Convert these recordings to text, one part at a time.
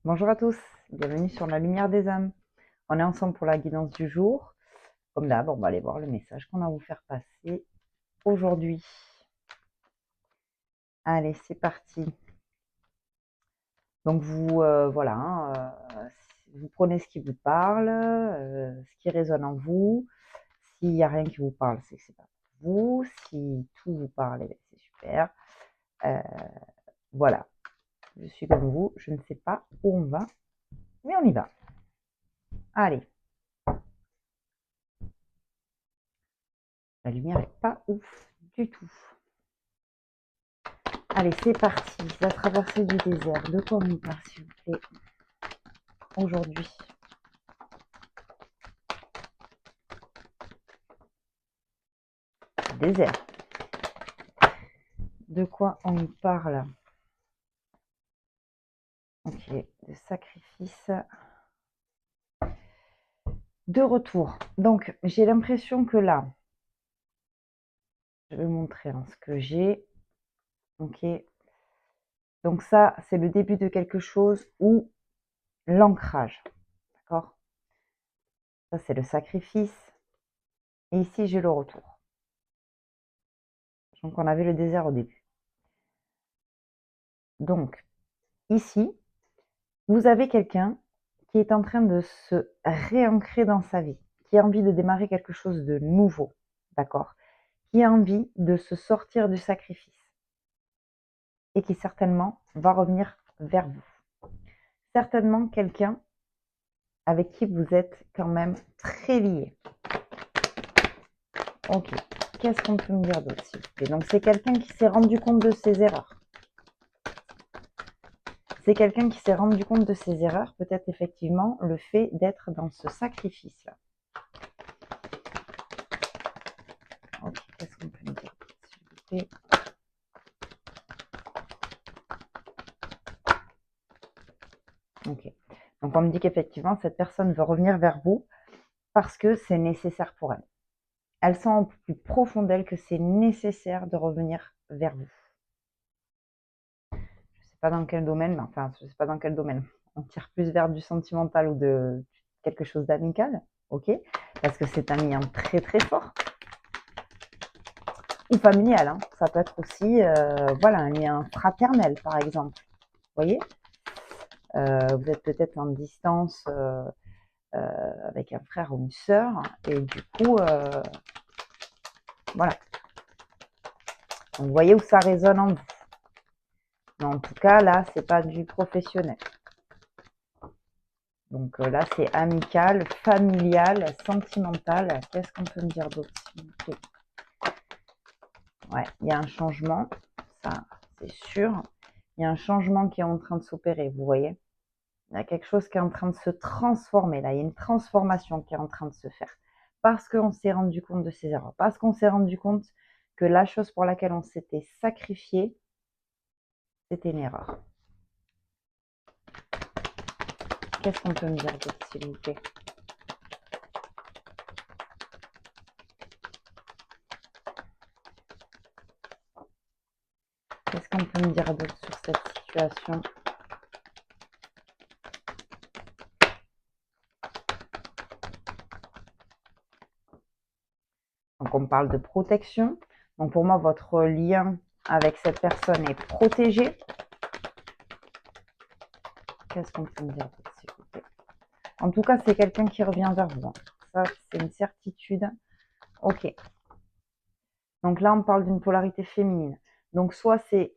Bonjour à tous, bienvenue sur la lumière des âmes. On est ensemble pour la guidance du jour. Comme d'hab, on va aller voir le message qu'on a à vous faire passer aujourd'hui. Allez, c'est parti. Donc voilà, vous prenez ce qui vous parle, ce qui résonne en vous. S'il n'y a rien qui vous parle, c'est que c'est pas pour vous. Si tout vous parle, eh bien, c'est super. Voilà, je suis comme vous, je ne sais pas où on va, mais on y va. Allez. La lumière n'est pas ouf du tout. Allez, c'est parti. La traversée du désert. De quoi on parle, s'il vous plaît, aujourd'hui? Désert. De quoi on parle? Ok, de sacrifice. De retour. Donc, j'ai l'impression que là, je vais vous montrer ce que j'ai. Ok. Donc ça, c'est le début de quelque chose ou l'ancrage. D'accord? Ça, c'est le sacrifice. Et ici, j'ai le retour. Donc, on avait le désert au début. Donc, ici, vous avez quelqu'un qui est en train de se réancrer dans sa vie, qui a envie de démarrer quelque chose de nouveau, d'accord? Qui a envie de se sortir du sacrifice et qui certainement va revenir vers vous. Certainement quelqu'un avec qui vous êtes quand même très lié. Ok, qu'est-ce qu'on peut me dire d'autre, s'il vous plaît? Donc c'est quelqu'un qui s'est rendu compte de ses erreurs. C'est quelqu'un qui s'est rendu compte de ses erreurs, peut-être effectivement le fait d'être dans ce sacrifice-là. Ok, qu'est-ce qu'on peut me dire, s'il vous plaît? Ok, donc on me dit qu'effectivement cette personne veut revenir vers vous parce que c'est nécessaire pour elle. Elle sent au plus profond d'elle que c'est nécessaire de revenir vers vous. Je ne sais pas dans quel domaine, mais enfin, je ne sais pas dans quel domaine. On tire plus vers du sentimental ou de quelque chose d'amical, ok? Parce que c'est un lien très très fort. Ou familial, hein. Ça peut être aussi voilà, un lien fraternel, par exemple. Vous voyez? Vous êtes peut-être en distance avec un frère ou une sœur, et du coup, voilà. Donc, vous voyez où ça résonne en vous. Mais en tout cas, là, c'est pas du professionnel. Donc là, c'est amical, familial, sentimental. Qu'est-ce qu'on peut me dire d'autre, s'il vous plaît? Ouais, il y a un changement, ça, c'est sûr. Il y a un changement qui est en train de s'opérer, vous voyez? Il y a quelque chose qui est en train de se transformer, là. Il y a une transformation qui est en train de se faire. Parce qu'on s'est rendu compte de ses erreurs. Parce qu'on s'est rendu compte que la chose pour laquelle on s'était sacrifié, c'était une erreur. Qu'est-ce qu'on peut me dire d'autre, s'il vous plaît? Qu'est-ce qu'on peut me dire d'autre sur cette situation? Donc on parle de protection. Donc pour moi, votre lien avec cette personne est protégé. Qu'est-ce qu'on peut me dire d'autre, s'il vous plaît? En tout cas, c'est quelqu'un qui revient vers vous. Ça, c'est une certitude. Ok. Donc là, on parle d'une polarité féminine. Donc soit c'est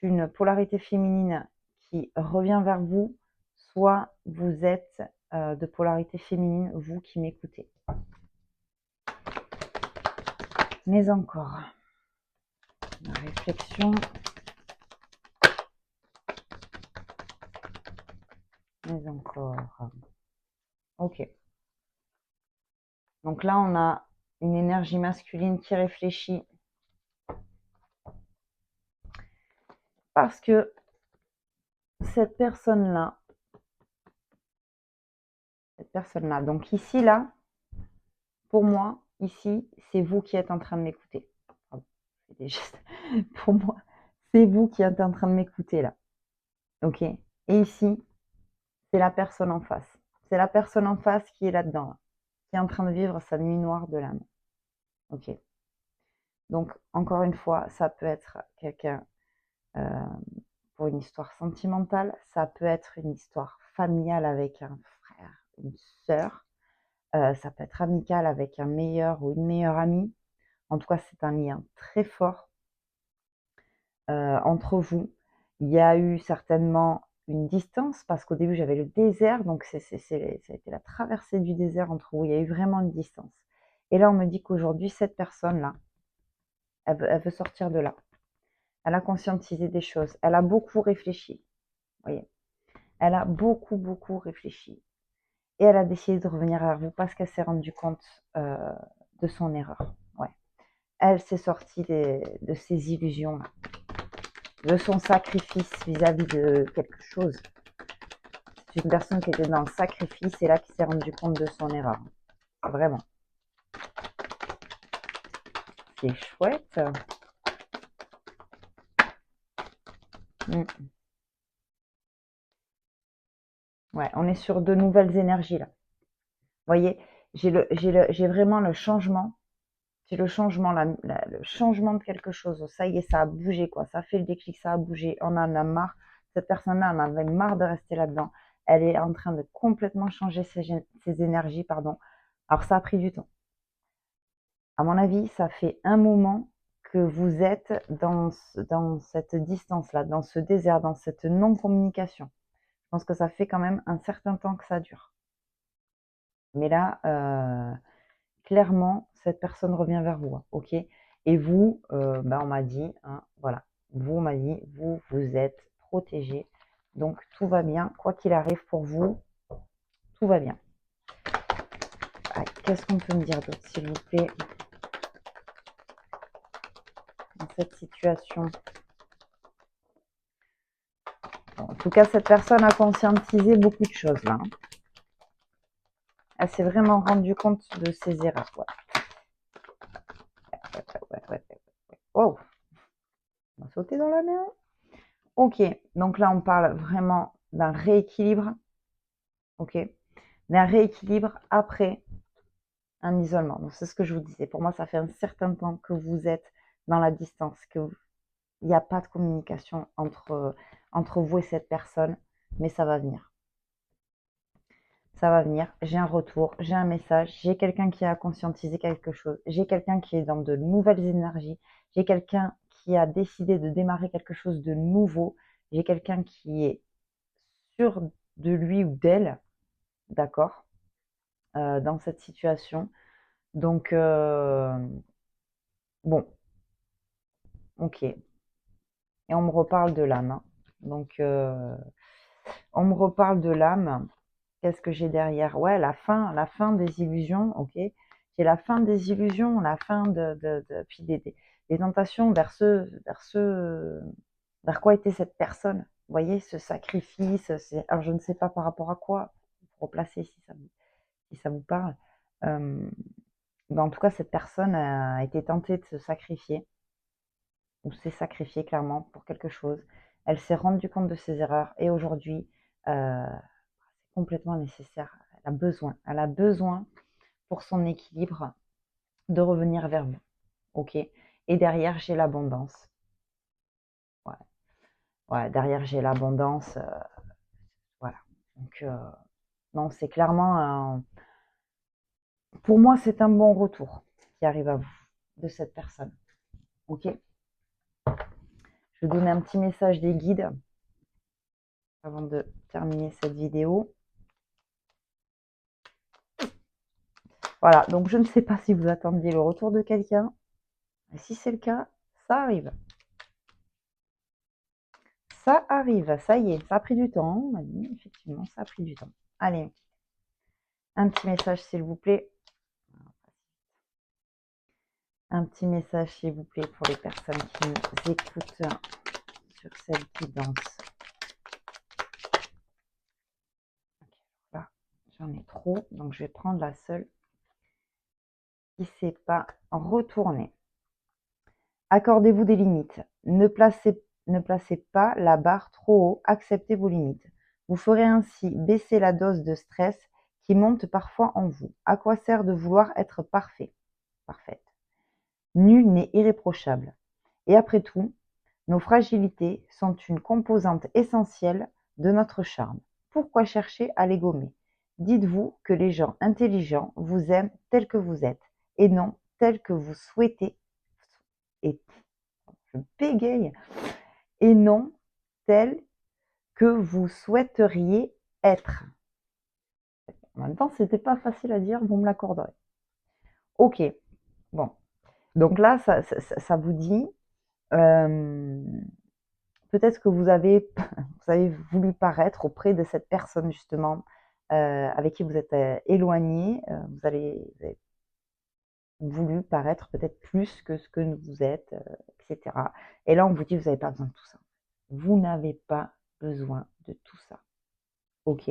une polarité féminine qui revient vers vous, soit vous êtes de polarité féminine, vous qui m'écoutez. Mais encore, la réflexion. Mais encore. Ok. Donc là, on a une énergie masculine qui réfléchit. Parce que cette personne-là, donc ici, là, pour moi, ici, c'est vous qui êtes en train de m'écouter. Pour moi, c'est vous qui êtes en train de m'écouter, là. Ok? Et ici, c'est la personne en face. C'est la personne en face qui est là-dedans, là, qui est en train de vivre sa nuit noire de l'âme. Ok. Donc, encore une fois, ça peut être quelqu'un pour une histoire sentimentale, ça peut être une histoire familiale avec un frère, une sœur, ça peut être amical avec un meilleur ou une meilleure amie. En tout cas, c'est un lien très fort entre vous. Il y a eu certainement une distance parce qu'au début, j'avais le désert, donc ça a été la traversée du désert entre vous. Il y a eu vraiment une distance. Et là, on me dit qu'aujourd'hui, cette personne-là, elle veut sortir de là. Elle a conscientisé des choses. Elle a beaucoup réfléchi. Vous voyez, elle a beaucoup, beaucoup réfléchi. Et elle a décidé de revenir vers vous parce qu'elle s'est rendue compte de son erreur. Ouais. Elle s'est sortie de ses illusions-là, de son sacrifice vis-à-vis de quelque chose. C'est une personne qui était dans le sacrifice et là qui s'est rendue compte de son erreur. Vraiment. C'est chouette. Ouais, on est sur de nouvelles énergies là. Vous voyez, j'ai vraiment le changement. C'est le changement, le changement de quelque chose. Ça y est, ça a bougé, quoi. Ça fait le déclic, ça a bougé. On en a marre. Cette personne-là en avait marre de rester là-dedans. Elle est en train de complètement changer ses énergies, pardon. Alors, ça a pris du temps. À mon avis, ça fait un moment que vous êtes dans cette distance-là, dans ce désert, dans cette non-communication. Je pense que ça fait quand même un certain temps que ça dure. Mais là, clairement, cette personne revient vers vous, hein, ok? Et vous, on m'a dit, hein, voilà, on m'a dit, vous êtes protégé, donc tout va bien, quoi qu'il arrive pour vous, tout va bien. Ah, qu'est-ce qu'on peut me dire d'autre, s'il vous plaît, dans cette situation? Bon, en tout cas, cette personne a conscientisé beaucoup de choses, là. Hein. Elle s'est vraiment rendue compte de ses erreurs, ouais. Ouais. Wow, on va sauter dans la mer. Ok, donc là, on parle vraiment d'un rééquilibre, ok, d'un rééquilibre après un isolement. Donc, c'est ce que je vous disais. Pour moi, ça fait un certain temps que vous êtes dans la distance, qu'il n'y a pas de communication entre vous et cette personne, mais ça va venir. Ça va venir. J'ai un retour, j'ai un message, j'ai quelqu'un qui a conscientisé quelque chose, j'ai quelqu'un qui est dans de nouvelles énergies, j'ai quelqu'un qui a décidé de démarrer quelque chose de nouveau, j'ai quelqu'un qui est sûr de lui ou d'elle, d'accord, dans cette situation. Donc, bon, ok. Et on me reparle de l'âme. Hein. Donc, on me reparle de l'âme. Qu'est-ce que j'ai derrière? Ouais, la fin des illusions, ok. J'ai la fin des illusions, la fin puis des tentations vers quoi était cette personne. Vous voyez, ce sacrifice, alors je ne sais pas par rapport à quoi, pour replacer si ça vous parle. En tout cas, cette personne a été tentée de se sacrifier, ou s'est sacrifiée clairement pour quelque chose. Elle s'est rendue compte de ses erreurs et aujourd'hui, c'est complètement nécessaire. Elle a besoin pour son équilibre de revenir vers vous. Ok. Et derrière, j'ai l'abondance. Ouais. Ouais, derrière, j'ai l'abondance. Voilà. Donc, non, c'est clairement pour moi, c'est un bon retour qui arrive à vous de cette personne. Ok. Je vais donner un petit message des guides avant de terminer cette vidéo. Voilà, donc je ne sais pas si vous attendiez le retour de quelqu'un. Si c'est le cas, ça arrive. Ça arrive, ça y est, ça a pris du temps. On m'a dit, effectivement, ça a pris du temps. Allez, un petit message s'il vous plaît. Un petit message s'il vous plaît pour les personnes qui nous écoutent sur cette guidance. Là, j'en ai trop, donc je vais prendre la seule qui ne s'est pas retournée. Accordez-vous des limites. Ne placez pas la barre trop haut. Acceptez vos limites. Vous ferez ainsi baisser la dose de stress qui monte parfois en vous. À quoi sert de vouloir être parfait? Parfaite. Nul n'est irréprochable. Et après tout, nos fragilités sont une composante essentielle de notre charme. Pourquoi chercher à les gommer? Dites-vous que les gens intelligents vous aiment tel que vous êtes et non tel que vous souhaitez, et je bégaye, et non tel que vous souhaiteriez être. En même temps, c'était pas facile à dire, vous me l'accorderez. Ok, bon. Donc là, ça vous dit, peut-être que vous avez voulu paraître auprès de cette personne justement avec qui vous êtes éloigné. Vous avez voulu paraître peut-être plus que ce que vous êtes, etc. Et là, on vous dit, vous n'avez pas besoin de tout ça. Vous n'avez pas besoin de tout ça. Ok.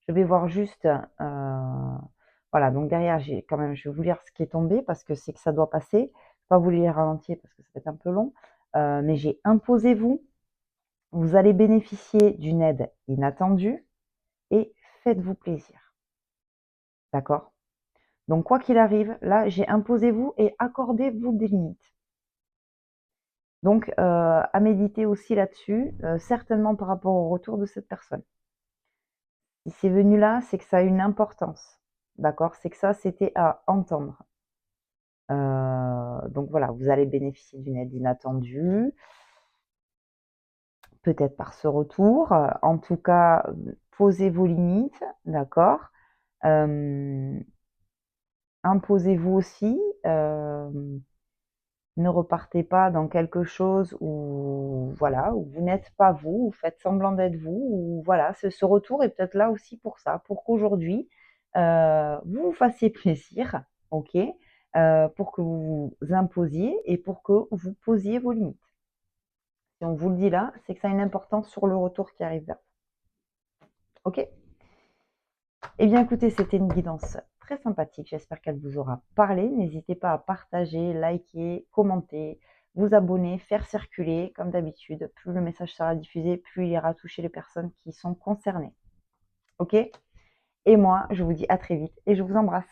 Je vais voir juste, voilà, donc derrière, j'ai quand même, je vais vous lire ce qui est tombé parce que c'est que ça doit passer. Je ne vais pas vous lire en entier parce que ça va être un peu long. Mais j'ai imposez-vous, vous allez bénéficier d'une aide inattendue et faites-vous plaisir. D'accord? Donc, quoi qu'il arrive, là, j'ai imposez-vous et accordez-vous des limites. Donc, à méditer aussi là-dessus, certainement par rapport au retour de cette personne. Si c'est venu là, c'est que ça a une importance. D'accord? C'est que ça, c'était à entendre. Donc voilà, vous allez bénéficier d'une aide inattendue, peut-être par ce retour. En tout cas, posez vos limites, d'accord? Imposez-vous aussi. Ne repartez pas dans quelque chose où, voilà, où vous n'êtes pas vous, vous faites semblant d'être vous, ou voilà, ce retour est peut-être là aussi pour ça, pour qu'aujourd'hui, vous vous fassiez plaisir, ok, pour que vous vous imposiez et pour que vous posiez vos limites. Si on vous le dit là, c'est que ça a une importance sur le retour qui arrive là. Ok? Eh bien, écoutez, c'était une guidance très sympathique. J'espère qu'elle vous aura parlé. N'hésitez pas à partager, liker, commenter, vous abonner, faire circuler. Comme d'habitude, plus le message sera diffusé, plus il ira toucher les personnes qui sont concernées. Ok? Et moi, je vous dis à très vite et je vous embrasse.